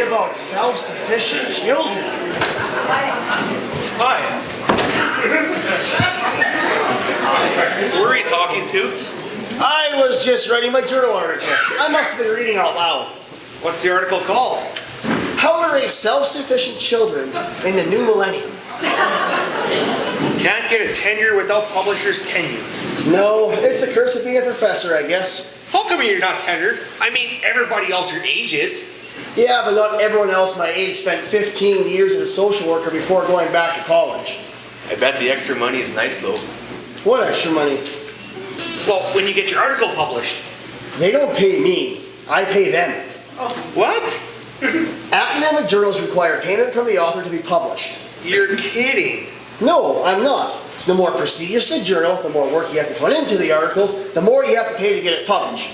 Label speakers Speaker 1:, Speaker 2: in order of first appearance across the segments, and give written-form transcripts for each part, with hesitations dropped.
Speaker 1: about self-sufficient children.
Speaker 2: Hi. Who are you talking to?
Speaker 1: I was just writing my journal article. I must have been reading out loud.
Speaker 2: What's the article called?
Speaker 1: How to raise self-sufficient children in the new millennium.
Speaker 2: Can't get a tenure without publishers, can you?
Speaker 1: No, it's a curse of being a professor, I guess.
Speaker 2: How come you're not tenured? I mean, everybody else your age is.
Speaker 1: Yeah, but not everyone else my age spent 15 years as a social worker before going back to college.
Speaker 2: I bet the extra money is nice, though.
Speaker 1: What extra money?
Speaker 2: Well, when you get your article published.
Speaker 1: They don't pay me. I pay them.
Speaker 2: What?
Speaker 1: Academic journals require payment from the author to be published.
Speaker 2: You're kidding.
Speaker 1: No, I'm not. The more prestigious the journal, the more work you have to put into the article, the more you have to pay to get it published.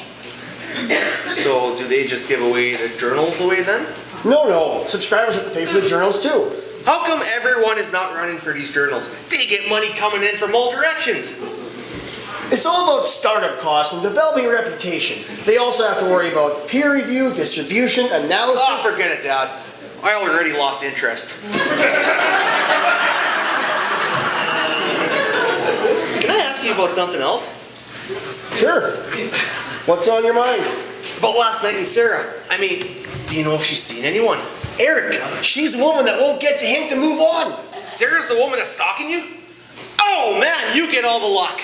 Speaker 2: So, do they just give away the journals away then?
Speaker 1: No. Subscribers have to pay for the journals too.
Speaker 2: How come everyone is not running for these journals? They get money coming in from all directions.
Speaker 1: It's all about startup costs and developing a reputation. They also have to worry about peer review, distribution, analysis.
Speaker 2: Oh, forget it, Dad. I already lost interest. Can I ask you about something else?
Speaker 1: Sure. What's on your mind?
Speaker 2: About last night and Sarah. I mean, do you know if she's seen anyone?
Speaker 1: Eric, she's the woman that won't get the hint to move on.
Speaker 2: Sarah's the woman that's stalking you? Oh man, you get all the luck.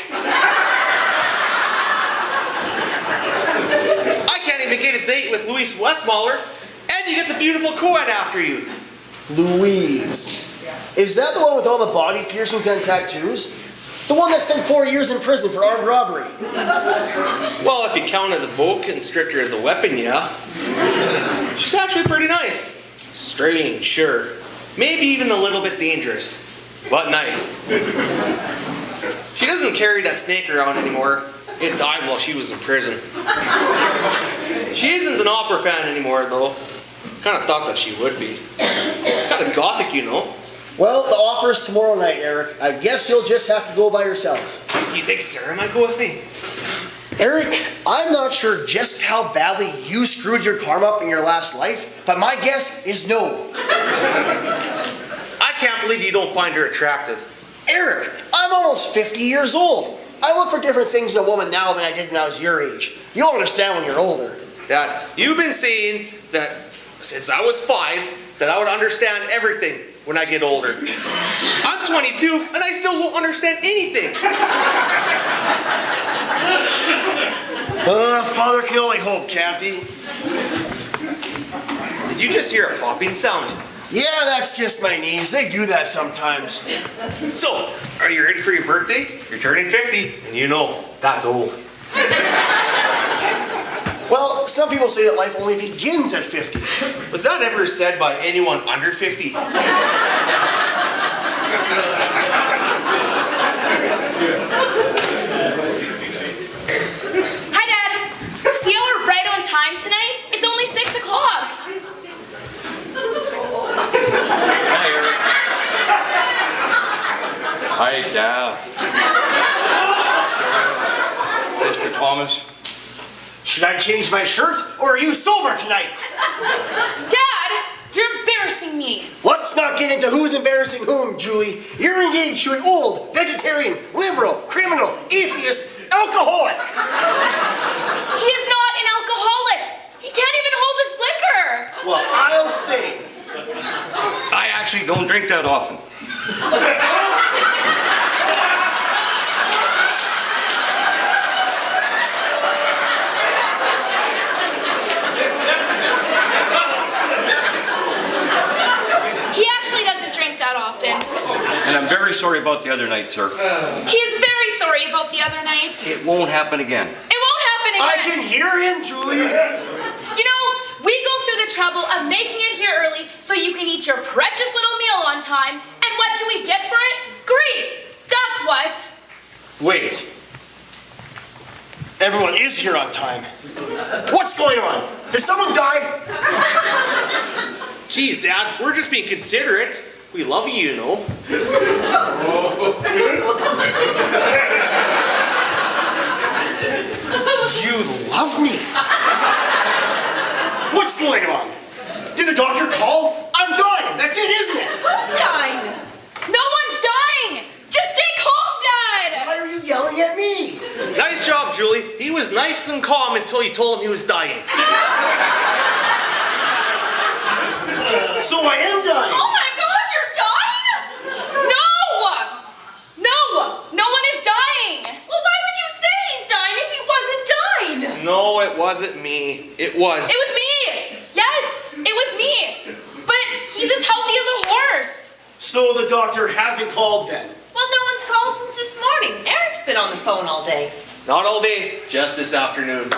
Speaker 2: I can't even get a date with Louise Westmaller, and you get the beautiful co-ed after you.
Speaker 1: Louise. Is that the one with all the body piercings and tattoos? The one that spent 4 years in prison for armed robbery?
Speaker 2: Well, if you count as a boa constrictor as a weapon, yeah. She's actually pretty nice. Strange, sure. Maybe even a little bit dangerous, but nice. She doesn't carry that snake around anymore. It died while she was in prison. She isn't an opera fan anymore, though. Kind of thought that she would be. It's kind of gothic, you know.
Speaker 1: Well, the offer's tomorrow night, Eric. I guess you'll just have to go by yourself.
Speaker 2: Do you think Sarah might go with me?
Speaker 1: Eric, I'm not sure just how badly you screwed your karma up in your last life, but my guess is no.
Speaker 2: I can't believe you don't find her attractive.
Speaker 1: Eric, I'm almost 50 years old. I look for different things in a woman now than I did when I was your age. You'll understand when you're older.
Speaker 2: Dad, you've been saying that since I was 5, that I would understand everything when I get older. I'm 22 and I still won't understand anything.
Speaker 1: Father can only hope, Kathy.
Speaker 2: Did you just hear a popping sound?
Speaker 1: Yeah, that's just my knees. They do that sometimes.
Speaker 2: So, are you ready for your birthday? You're turning 50, and you know, that's old.
Speaker 1: Well, some people say that life only begins at 50.
Speaker 2: Was that ever said by anyone under 50?
Speaker 3: Hi, Dad. See how we're right on time tonight? It's only 6 o'clock.
Speaker 4: Hi, Dad. Mr. Thomas.
Speaker 1: Should I change my shirt, or are you sober tonight?
Speaker 3: Dad, you're embarrassing me.
Speaker 1: Let's not get into who's embarrassing whom, Julie. You're engaged to an old, vegetarian, liberal, criminal, atheist, alcoholic.
Speaker 3: He is not an alcoholic. He can't even hold his liquor.
Speaker 1: Well, I'll say.
Speaker 4: I actually don't drink that often.
Speaker 3: He actually doesn't drink that often.
Speaker 4: And I'm very sorry about the other night, sir.
Speaker 3: He is very sorry about the other night.
Speaker 4: It won't happen again.
Speaker 3: It won't happen
Speaker 1: I
Speaker 3: again.
Speaker 1: can hear him, Julie.
Speaker 3: You know, we go through the trouble of making it here early so you can eat your precious little meal on time. And what do we get for it? Grief. That's what.
Speaker 1: Wait. Everyone is here on time. What's going on? Did someone die?
Speaker 2: Jeez, Dad, we're just being considerate. We love you, you know.
Speaker 1: You love me. What's going on? Did the doctor That's it, isn't it?
Speaker 5: Who's dying?
Speaker 3: No one's dying! Just stay calm, Dad!
Speaker 1: Why are you yelling at me?
Speaker 2: Nice job, Julie. He was nice and calm until you told him he was dying.
Speaker 1: So I am dying.
Speaker 5: Oh my gosh, you're dying?
Speaker 3: No one is dying!
Speaker 5: Well, why would you say he's dying if he wasn't dying?
Speaker 2: No, it wasn't me. It was.
Speaker 3: It was me! Yes, it was me! But he's as healthy as a horse!
Speaker 1: So the doctor hasn't called then.
Speaker 5: Well, no one's called since this morning. Eric's been on the phone all day.
Speaker 2: Not all day, just this afternoon.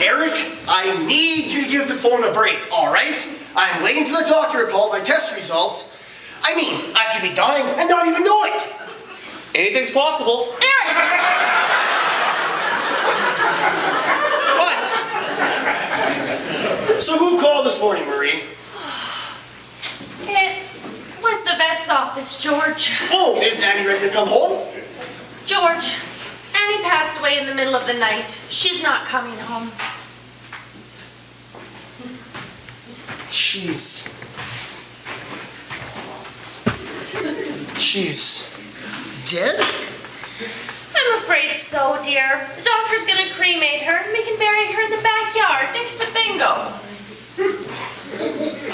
Speaker 1: Eric, I need you to give the phone a break, all right? I'm waiting for the doctor to call my test results. I mean, I could be dying and not even know it.
Speaker 2: Anything's possible.
Speaker 3: Eric!
Speaker 2: What?
Speaker 1: So who called this morning, Marie?
Speaker 5: It was the vet's office, George.
Speaker 1: Oh, is Annie ready to come home?
Speaker 5: George, Annie passed away in the middle of the night. She's not coming home.
Speaker 1: She's dead?
Speaker 5: I'm afraid so, dear. The doctor's gonna cremate her and we can bury her in the backyard next to Bingo.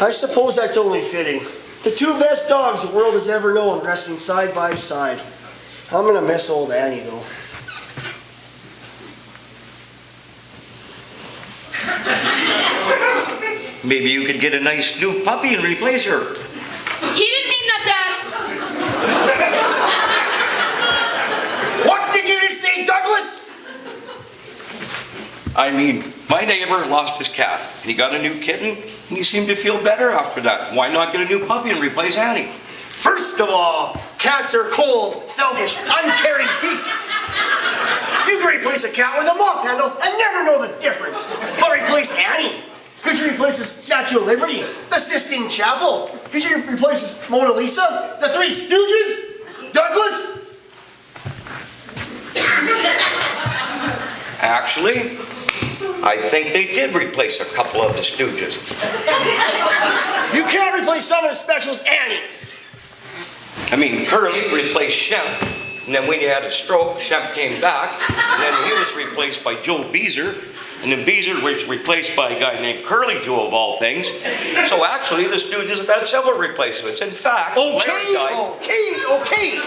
Speaker 1: I suppose that's only fitting. The two best dogs the world has ever known resting side by side. I'm gonna miss old Annie, though.
Speaker 4: Maybe you could get a nice new puppy and replace her.
Speaker 3: He didn't mean that, Dad!
Speaker 1: What did you just say, Douglas?
Speaker 4: I mean, my neighbor lost his cat, and he got a new kitten, and he seemed to feel better after that. Why not get a new puppy and replace Annie?
Speaker 1: First of all, cats are cold, selfish, uncaring beasts. You can replace a cat with a mop handle and never know the difference. But replace Annie. Could you replace the Statue of Liberty, the Sistine Chapel? Could you replace the Mona Lisa, the Three Stooges? Douglas?
Speaker 4: Actually, I think they did replace a couple of the Stooges.
Speaker 1: You can't replace someone as special as Annie.
Speaker 4: I mean, Curly replaced Shemp, and then when he had a stroke, Shemp came back, and then he was replaced by Joe Beezer, and then Beezer was replaced by a guy named Curly Joe, of all things. So actually, the Stooges have had several replacements. In fact, Larry died.
Speaker 1: Okay.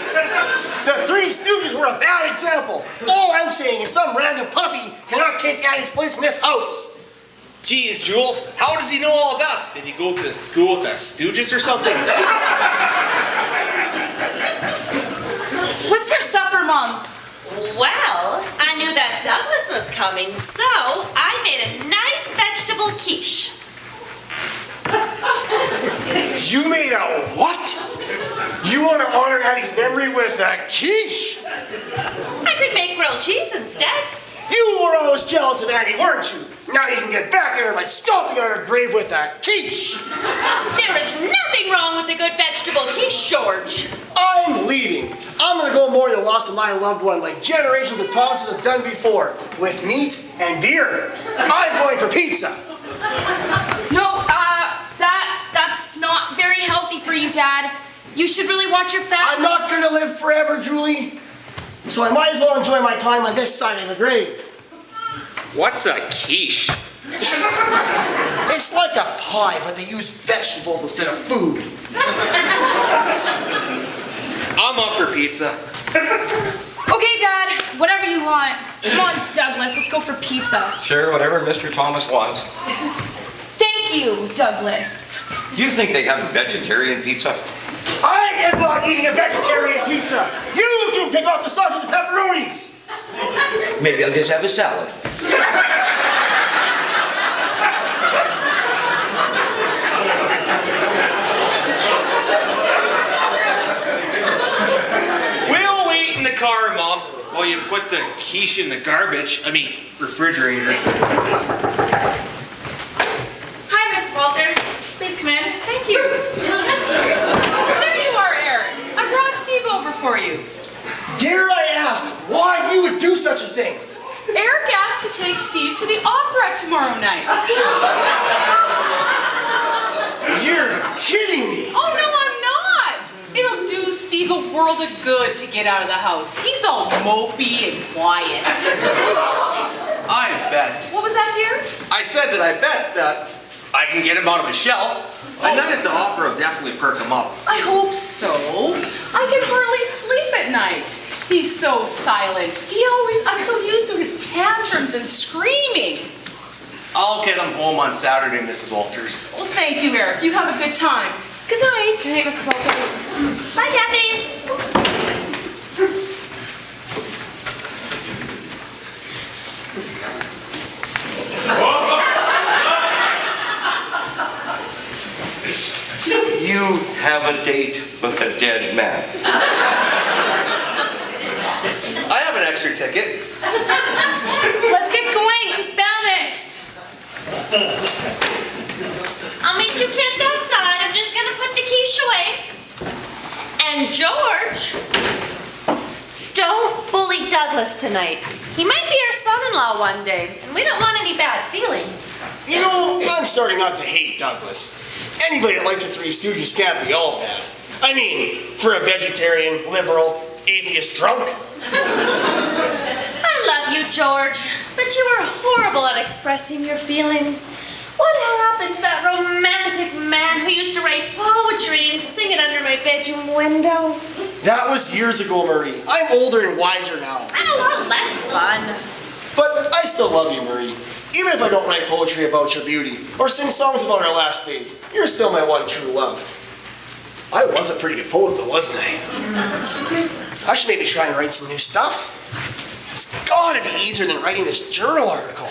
Speaker 1: The Three Stooges were a bad example. All I'm saying is some random puppy cannot take Annie's place in this house.
Speaker 2: Geez, Jules, how does he know all that? Did he go to school with the Stooges or something?
Speaker 3: What's for supper, Mom?
Speaker 5: Well, I knew that Douglas was coming, so I made a nice vegetable quiche.
Speaker 1: You made a what? You want to honor Annie's memory with a quiche?
Speaker 5: I could make grilled cheese instead.
Speaker 1: You were always jealous of Annie, weren't you? Now you can get back at her by stomping on her grave with a quiche.
Speaker 5: There is nothing wrong with a good vegetable quiche, George.
Speaker 1: I'm leaving. I'm gonna go mourn the loss of my loved one like generations of Thomases have done before, with meat and beer. I'm going for pizza.
Speaker 3: No, that's not very healthy for you, Dad. You should really watch your fat.
Speaker 1: I'm not gonna live forever, Julie. So I might as well enjoy my time on this side of the grave.
Speaker 2: What's a quiche?
Speaker 1: It's like a pie, but they use vegetables instead of food.
Speaker 2: I'm up for pizza.
Speaker 3: Okay, Dad, whatever you want. Come on, Douglas, let's go for pizza.
Speaker 4: Sure, whatever Mr. Thomas wants.
Speaker 3: Thank you, Douglas.
Speaker 4: Do you think they have vegetarian pizza?
Speaker 1: I am not eating a vegetarian pizza. You can pick off the sausages and pepperonis.
Speaker 4: Maybe I'll just have a salad.
Speaker 2: We'll wait in the car, Mom, while you put the quiche in the garbage. I mean, refrigerator.
Speaker 3: Hi, Mrs. Walters. Please come in. Thank you.
Speaker 6: There you are, Eric. I brought Steve over for you.
Speaker 1: Dare I ask why you would do such a thing?
Speaker 6: Eric asked to take Steve to the opera tomorrow night.
Speaker 1: You're kidding me.
Speaker 6: Oh, no, I'm not. It'll do Steve a world of good to get out of the house. He's all mopey and quiet.
Speaker 2: I bet.
Speaker 6: What was that, dear?
Speaker 2: I said that I bet that I can get him out of a shell. A night at the opera will definitely perk him up.
Speaker 6: I hope so. I can hardly sleep at night. He's so silent. I'm so used to his tantrums and screaming.
Speaker 2: I'll get him home on Saturday, Mrs. Walters.
Speaker 6: Well, thank you, Eric. You have a good time. Good night.
Speaker 5: Bye, Kathy.
Speaker 4: You have a date with a dead man.
Speaker 2: I have an extra ticket.
Speaker 3: Let's get going. I'm famished.
Speaker 5: I'll meet you kids outside. I'm just gonna put the quiche away. And George, don't bully Douglas tonight. He might be our son-in-law one day, and we don't want any bad feelings.
Speaker 1: You know, I'm starting not to hate Douglas. Anybody that likes the Three Stooges can't be all bad. I mean, for a vegetarian, liberal, atheist drunk.
Speaker 5: I love you, George, but you are horrible at expressing your feelings. What happened to that romantic man who used to write poetry and sing it under my bedroom window?
Speaker 1: That was years ago, Marie. I'm older and wiser now.
Speaker 5: And a lot less fun.
Speaker 1: But I still love you, Marie. Even if I don't write poetry about your beauty or sing songs about our last days, you're still my one true love. I was a pretty good poet though, wasn't I? I should maybe try and write some new stuff. It's gotta be easier than writing this journal article.